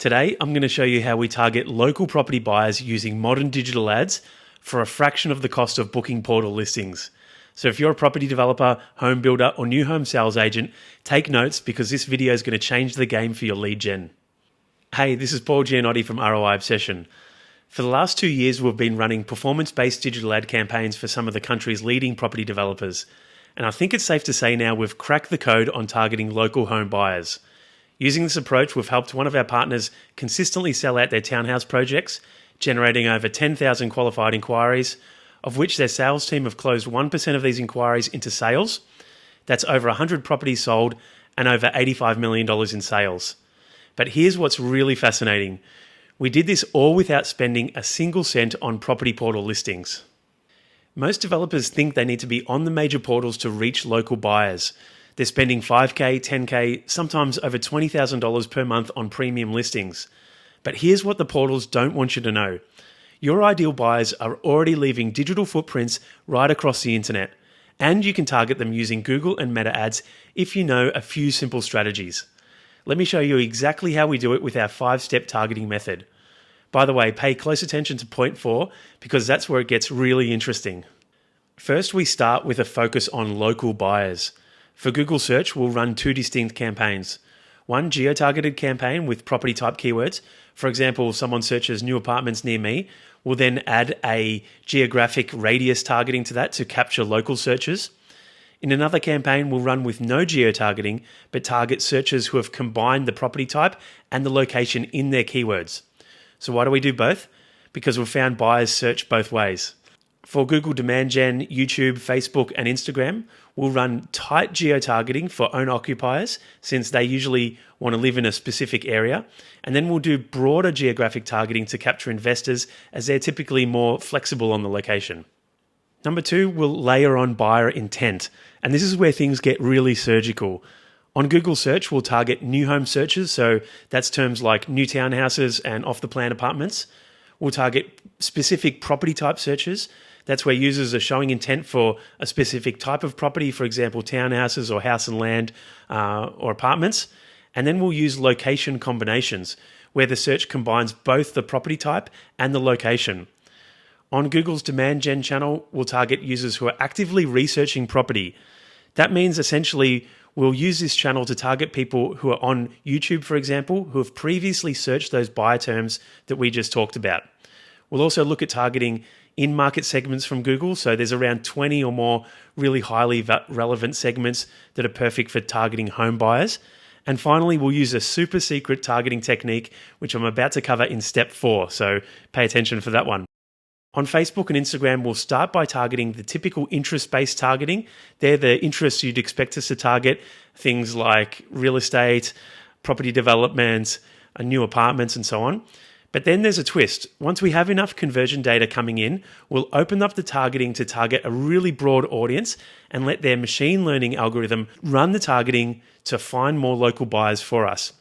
Today, I'm going to show you how we target local property buyers using modern digital ads for a fraction of the cost of booking portal listings. So if you're a property developer, home builder, or new home sales agent, take notes because this video is going to change the game for your lead gen. Hey, this is Paul Gianotti from ROI Obsession. For the last 2 years, we've been running performance-based digital ad campaigns for some of the country's leading property developers. And I think it's safe to say now we've cracked the code on targeting local home buyers. Using this approach, we've helped one of our partners consistently sell out their townhouse projects, generating over 10,000 qualified inquiries, of which their sales team have closed 1% of these inquiries into sales. That's over 100 properties sold and over $85 million in sales. But here's what's really fascinating. We did this all without spending a single cent on property portal listings. Most developers think they need to be on the major portals to reach local buyers. They're spending $5K, $10K, sometimes over $20,000 per month on premium listings. But here's what the portals don't want you to know. Your ideal buyers are already leaving digital footprints right across the internet, and you can target them using Google and Meta ads if you know a few simple strategies. Let me show you exactly how we do it with our 5-step targeting method. By the way, pay close attention to point 4 because that's where it gets really interesting. First, we start with a focus on local buyers. For Google search, we'll run 2 distinct campaigns. One geo-targeted campaign with property type keywords. For example, if someone searches new apartments near me, we'll then add a geographic radius targeting to that to capture local searches. In another campaign, we'll run with no geo-targeting, but target searchers who have combined the property type and the location in their keywords. So why do we do both? Because we've found buyers search both ways. For Google Demand Gen, YouTube, Facebook, and Instagram, we'll run tight geo-targeting for owner-occupiers since they usually want to live in a specific area. And then we'll do broader geographic targeting to capture investors as they're typically more flexible on the location. Number 2, we'll layer on buyer intent. And this is where things get really surgical. On Google search, we'll target new home searches. So that's terms like new townhouses and off-the-plan apartments. We'll target specific property type searches. That's where users are showing intent for a specific type of property, for example, townhouses or house and land or apartments. And then we'll use location combinations, where the search combines both the property type and the location. On Google's Demand Gen channel, we'll target users who are actively researching property. That means essentially we'll use this channel to target people who are on YouTube, for example, who have previously searched those buyer terms that we just talked about. We'll also look at targeting in-market segments from Google. So there's around 20 or more really highly relevant segments that are perfect for targeting home buyers. And finally, we'll use a super secret targeting technique, which I'm about to cover in step 4. So pay attention for that one. On Facebook and Instagram, we'll start by targeting the typical interest-based targeting. They're the interests you'd expect us to target, things like real estate, property development, new apartments, and so on. But then there's a twist. Once we have enough conversion data coming in, we'll open up the targeting to target a really broad audience and let their machine learning algorithm run the targeting to find more local buyers for us.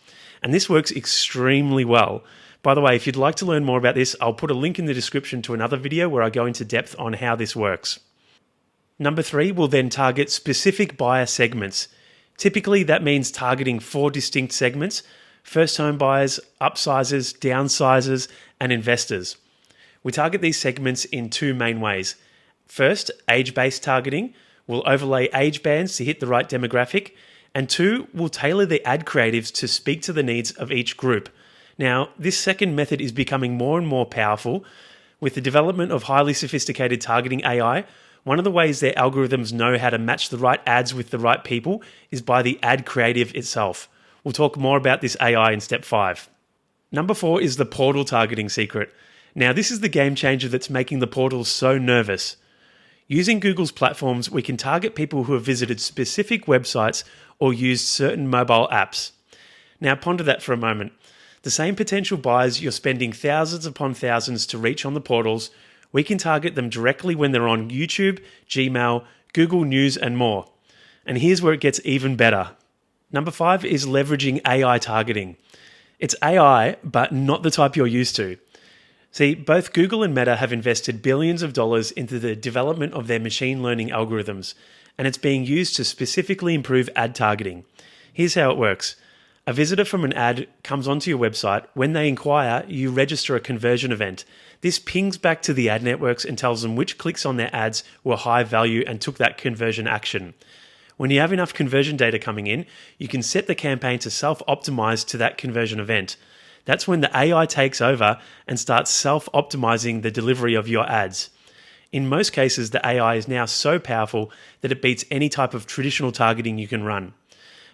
And this works extremely well. By the way, if you'd like to learn more about this, I'll put a link in the description to another video where I go into depth on how this works. Number 3, we'll then target specific buyer segments. Typically, that means targeting 4 distinct segments: first home buyers, upsizers, downsizers, and investors. We target these segments in 2 main ways. First, age-based targeting. We'll overlay age bands to hit the right demographic. And 2, we'll tailor the ad creatives to speak to the needs of each group. Now, this second method is becoming more and more powerful. With the development of highly sophisticated targeting AI, one of the ways their algorithms know how to match the right ads with the right people is by the ad creative itself. We'll talk more about this AI in step 5. Number 4 is the portal targeting secret. Now, this is the game changer that's making the portals so nervous. Using Google's platforms, we can target people who have visited specific websites or used certain mobile apps. Now, ponder that for a moment. The same potential buyers you're spending thousands upon thousands to reach on the portals, we can target them directly when they're on YouTube, Gmail, Google News, and more. And here's where it gets even better. Number 5 is leveraging AI targeting. It's AI, but not the type you're used to. See, both Google and Meta have invested billions of dollars into the development of their machine learning algorithms, and it's being used to specifically improve ad targeting. Here's how it works. A visitor from an ad comes onto your website. When they inquire, you register a conversion event. This pings back to the ad networks and tells them which clicks on their ads were high value and took that conversion action. When you have enough conversion data coming in, you can set the campaign to self-optimize to that conversion event. That's when the AI takes over and starts self-optimizing the delivery of your ads. In most cases, the AI is now so powerful that it beats any type of traditional targeting you can run.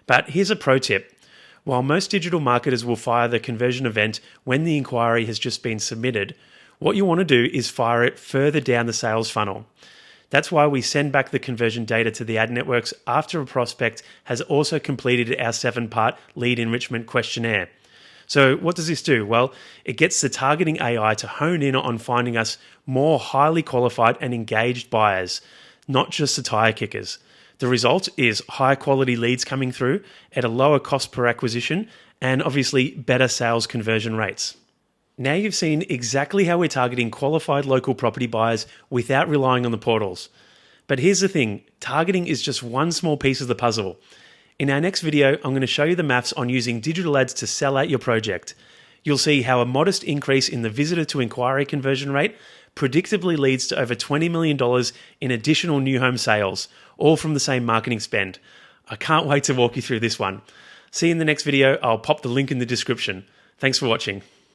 But here's a pro tip. While most digital marketers will fire the conversion event when the inquiry has just been submitted, what you want to do is fire it further down the sales funnel. That's why we send back the conversion data to the ad networks after a prospect has also completed our 7-part lead enrichment questionnaire. So what does this do? Well, it gets the targeting AI to hone in on finding us more highly qualified and engaged buyers, not just the tire kickers. The result is higher quality leads coming through at a lower cost per acquisition and obviously better sales conversion rates. Now you've seen exactly how we're targeting qualified local property buyers without relying on the portals. But here's the thing, targeting is just one small piece of the puzzle. In our next video, I'm going to show you the maths on using digital ads to sell out your project. You'll see how a modest increase in the visitor to inquiry conversion rate predictably leads to over $20 million in additional new home sales, all from the same marketing spend. I can't wait to walk you through this one. See you in the next video. I'll pop the link in the description. Thanks for watching.